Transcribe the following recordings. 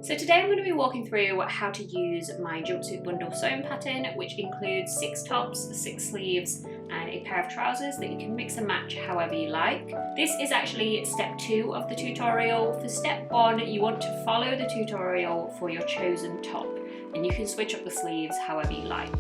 So today I'm going to be walking through how to use my jumpsuit bundle sewing pattern, which includes 6 tops, 6 sleeves and a pair of trousers that you can mix and match however you like. This is actually step 2 of the tutorial. For step 1 you want to follow the tutorial for your chosen top, and you can switch up the sleeves however you like.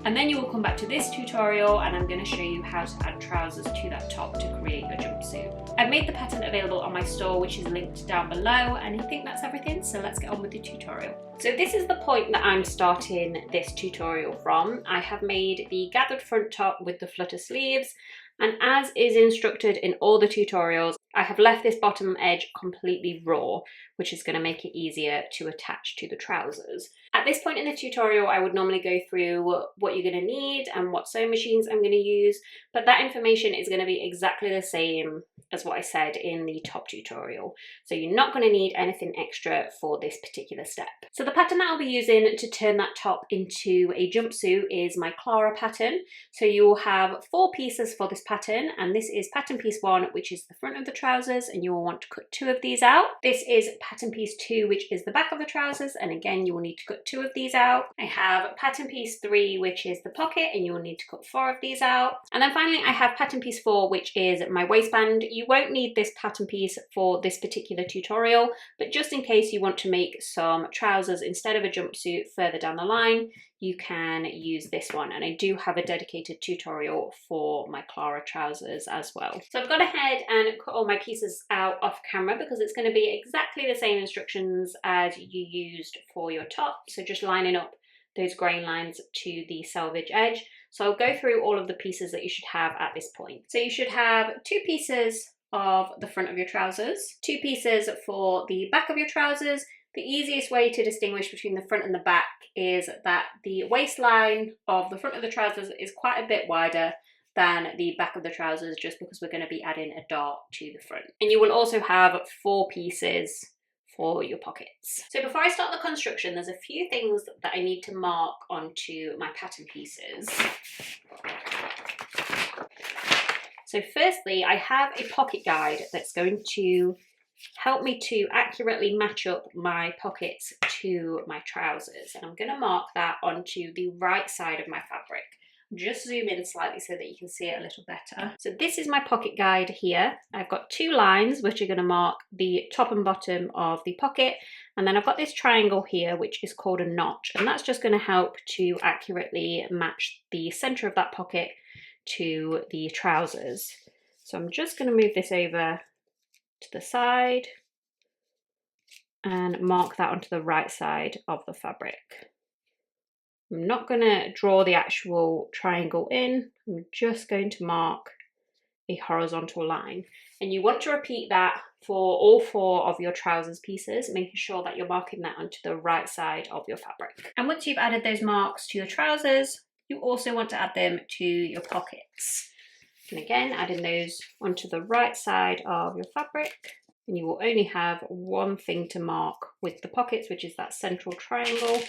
And then you will come back to this tutorial and I'm going to show you how to add trousers to that top to create a jumpsuit. I've made the pattern available on my store, which is linked down below, and I think that's everything, so let's get on with the tutorial. So this is the point that I'm starting this tutorial from. I have made the gathered front top with the flutter sleeves, and as is instructed in all the tutorials, I have left this bottom edge completely raw, which is going to make it easier to attach to the trousers. At this point in the tutorial, I would normally go through what you're going to need and what sewing machines I'm going to use, but that information is going to be exactly the same as what I said in the top tutorial. So you're not going to need anything extra for this particular step. So the pattern that I'll be using to turn that top into a jumpsuit is my Clara pattern. So you will have 4 pieces for this pattern, and this is pattern piece 1, which is the front of the trousers, and you will want to cut 2 of these out. This is pattern piece 2, which is the back of the trousers, and again you will need to cut 2 of these out. I have pattern piece 3, which is the pocket, and you will need to cut 4 of these out. And then finally I have pattern piece 4, which is my waistband. You won't need this pattern piece for this particular tutorial, but just in case you want to make some trousers instead of a jumpsuit further down the line, you can use this one, and I do have a dedicated tutorial for my Clara trousers as well. So I've gone ahead and cut all my pieces out off camera because it's going to be exactly the same instructions as you used for your top, so just lining up those grain lines to the selvage edge. So I'll go through all of the pieces that you should have at this point. So you should have 2 pieces of the front of your trousers, 2 pieces for the back of your trousers. The easiest way to distinguish between the front and the back is that the waistline of the front of the trousers is quite a bit wider than the back of the trousers, just because we're going to be adding a dart to the front. And you will also have 4 pieces for your pockets. So before I start the construction, there's a few things that I need to mark onto my pattern pieces. So firstly, I have a pocket guide that's going to help me to accurately match up my pockets to my trousers, and I'm going to mark that onto the right side of my fabric. Just zoom in slightly so that you can see it a little better. So this is my pocket guide here. I've got 2 lines which are going to mark the top and bottom of the pocket, and then I've got this triangle here which is called a notch, and that's just going to help to accurately match the center of that pocket to the trousers. So I'm just going to move this over to the side and mark that onto the right side of the fabric. I'm not going to draw the actual triangle in, I'm just going to mark a horizontal line. And you want to repeat that for all 4 of your trousers pieces, making sure that you're marking that onto the right side of your fabric. And once you've added those marks to your trousers, you also want to add them to your pockets. And again, adding those onto the right side of your fabric, and you will only have one thing to mark with the pockets, which is that central triangle.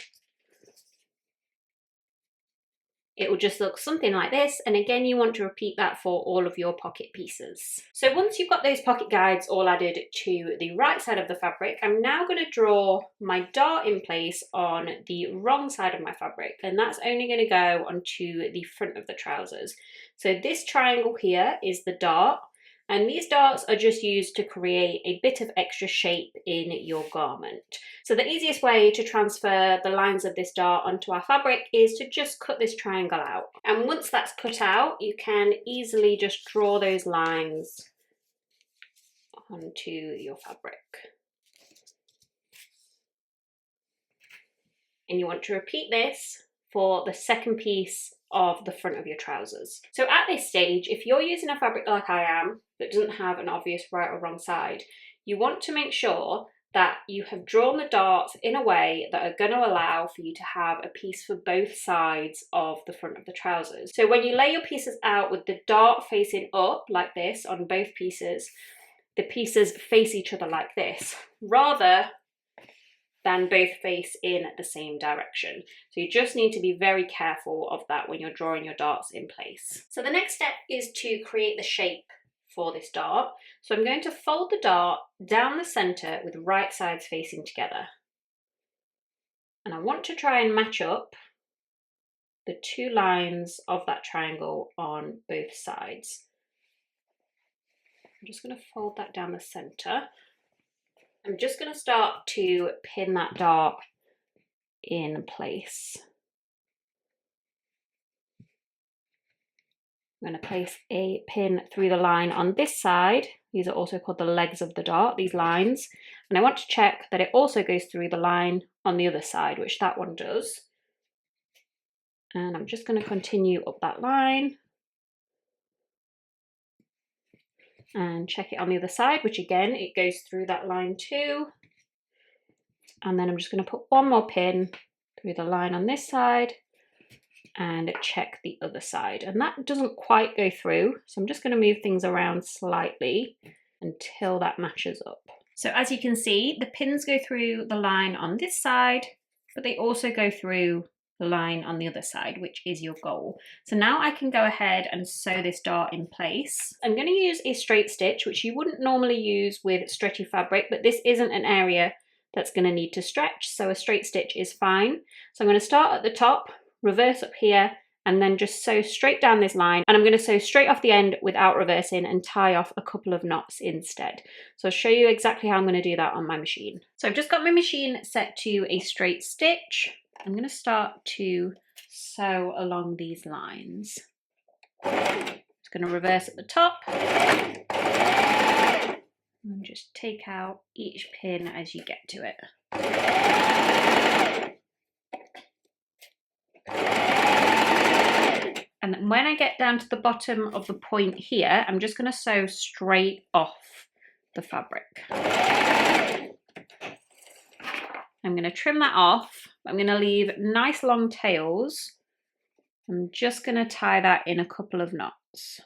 It will just look something like this, and again you want to repeat that for all of your pocket pieces. So once you've got those pocket guides all added to the right side of the fabric, I'm now going to draw my dart in place on the wrong side of my fabric, and that's only going to go onto the front of the trousers. So this triangle here is the dart, and these darts are just used to create a bit of extra shape in your garment. So the easiest way to transfer the lines of this dart onto our fabric is to just cut this triangle out. And once that's cut out, you can easily just draw those lines onto your fabric. And you want to repeat this for the second piece of the front of your trousers. So at this stage, if you're using a fabric like I am that doesn't have an obvious right or wrong side, you want to make sure that you have drawn the darts in a way that are going to allow for you to have a piece for both sides of the front of the trousers. So when you lay your pieces out with the dart facing up like this on both pieces, the pieces face each other like this, rather than both face in the same direction. So you just need to be very careful of that when you're drawing your darts in place. So the next step is to create the shape for this dart. So I'm going to fold the dart down the center with right sides facing together. And I want to try and match up the two lines of that triangle on both sides. I'm just going to fold that down the center. I'm just going to start to pin that dart in place. I'm going to place a pin through the line on this side. These are also called the legs of the dart, these lines. And I want to check that it also goes through the line on the other side, which that one does. And I'm just going to continue up that line and check it on the other side, which again, it goes through that line too. And then I'm just going to put one more pin through the line on this side and check the other side. And that doesn't quite go through, so I'm just going to move things around slightly until that matches up. So as you can see, the pins go through the line on this side, but they also go through the line on the other side, which is your goal. So now I can go ahead and sew this dart in place. I'm going to use a straight stitch, which you wouldn't normally use with stretchy fabric, but this isn't an area that's going to need to stretch, so a straight stitch is fine. So I'm going to start at the top, reverse up here, and then just sew straight down this line. And I'm going to sew straight off the end without reversing and tie off a couple of knots instead. So I'll show you exactly how I'm going to do that on my machine. So I've just got my machine set to a straight stitch. I'm going to start to sew along these lines. Just going to reverse at the top and just take out each pin as you get to it. And then when I get down to the bottom of the point here, I'm just going to sew straight off the fabric. I'm going to trim that off. I'm going to leave nice long tails. I'm just going to tie that in a couple of knots.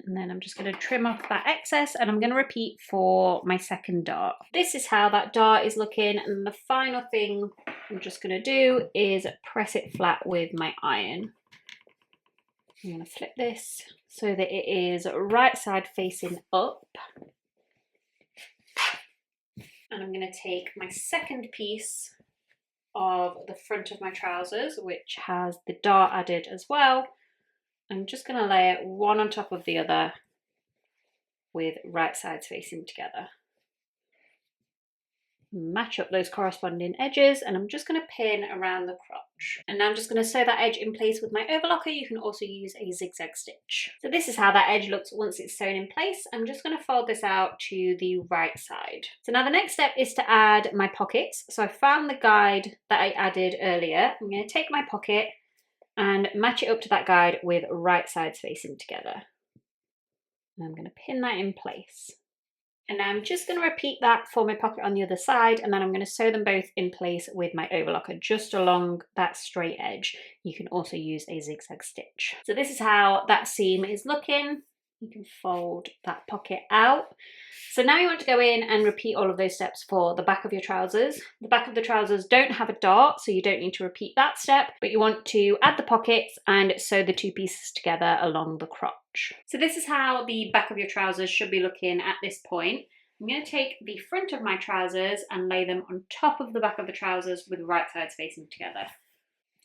And then I'm just going to trim off that excess, and I'm going to repeat for my second dart. This is how that dart is looking, and the final thing I'm just going to do is press it flat with my iron. I'm going to flip this so that it is right side facing up. And I'm going to take my second piece of the front of my trousers, which has the dart added as well. I'm just going to lay it one on top of the other with right sides facing together. Match up those corresponding edges, and I'm just going to pin around the crotch. And now I'm just going to sew that edge in place with my overlocker. You can also use a zigzag stitch. So this is how that edge looks once it's sewn in place. I'm just going to fold this out to the right side. So now the next step is to add my pockets. So I found the guide that I added earlier. I'm going to take my pocket and match it up to that guide with right sides facing together. And I'm going to pin that in place. And now I'm just going to repeat that for my pocket on the other side, and then I'm going to sew them both in place with my overlocker just along that straight edge. You can also use a zigzag stitch. So this is how that seam is looking. You can fold that pocket out. So now you want to go in and repeat all of those steps for the back of your trousers. The back of the trousers don't have a dart, so you don't need to repeat that step, but you want to add the pockets and sew the two pieces together along the crotch. So this is how the back of your trousers should be looking at this point. I'm going to take the front of my trousers and lay them on top of the back of the trousers with right sides facing together.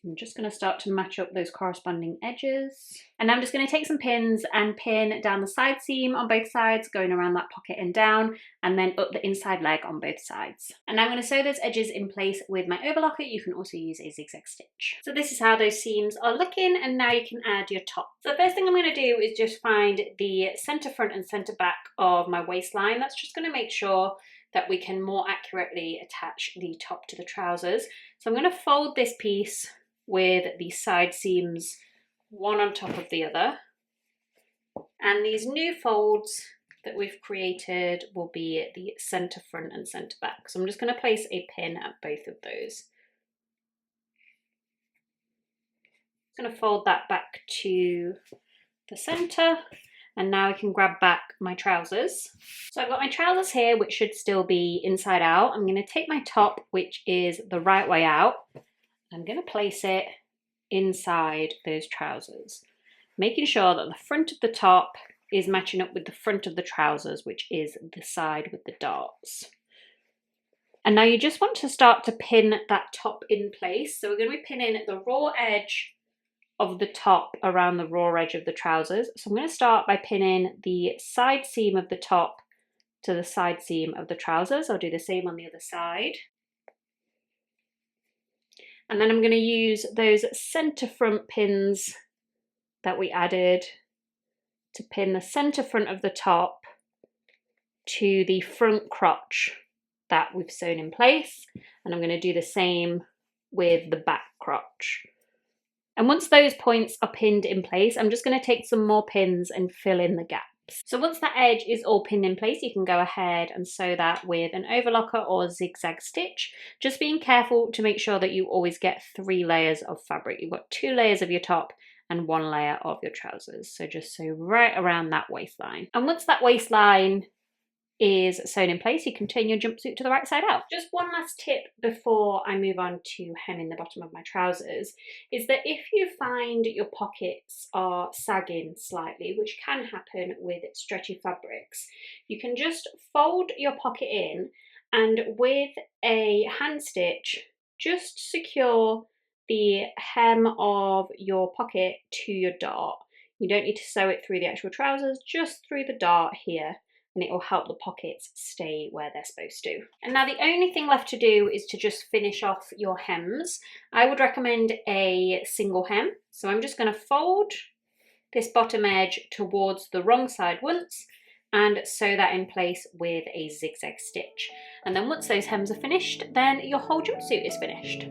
I'm just going to start to match up those corresponding edges. And I'm just going to take some pins and pin down the side seam on both sides, going around that pocket and down, and then up the inside leg on both sides. And I'm going to sew those edges in place with my overlocker. You can also use a zigzag stitch. So this is how those seams are looking, and now you can add your top. So the first thing I'm going to do is just find the center front and center back of my waistline. That's just going to make sure that we can more accurately attach the top to the trousers. So I'm going to fold this piece with the side seams one on top of the other, and these new folds that we've created will be the center front and center back. So I'm just going to place a pin at both of those. I'm going to fold that back to the center, and now I can grab back my trousers. So I've got my trousers here, which should still be inside out. I'm going to take my top, which is the right way out. I'm going to place it inside those trousers. making sure that the front of the top is matching up with the front of the trousers, which is the side with the darts. And now you just want to start to pin that top in place. So we're going to be pinning the raw edge of the top around the raw edge of the trousers. So I'm going to start by pinning the side seam of the top to the side seam of the trousers. I'll do the same on the other side. And then I'm going to use those center front pins that we added to pin the center front of the top to the front crotch that we've sewn in place. And I'm going to do the same with the back crotch. And once those points are pinned in place, I'm just going to take some more pins and fill in the gaps. So once that edge is all pinned in place, you can go ahead and sew that with an overlocker or zigzag stitch, just being careful to make sure that you always get 3 layers of fabric. You've got 2 layers of your top and 1 layer of your trousers. So just sew right around that waistline. And once that waistline is sewn in place, you can turn your jumpsuit to the right side out. Just one last tip before I move on to hemming the bottom of my trousers is that if you find your pockets are sagging slightly, which can happen with stretchy fabrics, you can just fold your pocket in and with a hand stitch just secure the hem of your pocket to your dart. You don't need to sew it through the actual trousers, just through the dart here, and it will help the pockets stay where they're supposed to. And now the only thing left to do is to just finish off your hems. I would recommend a single hem. So I'm just going to fold this bottom edge towards the wrong side once and sew that in place with a zigzag stitch. And then once those hems are finished, then your whole jumpsuit is finished.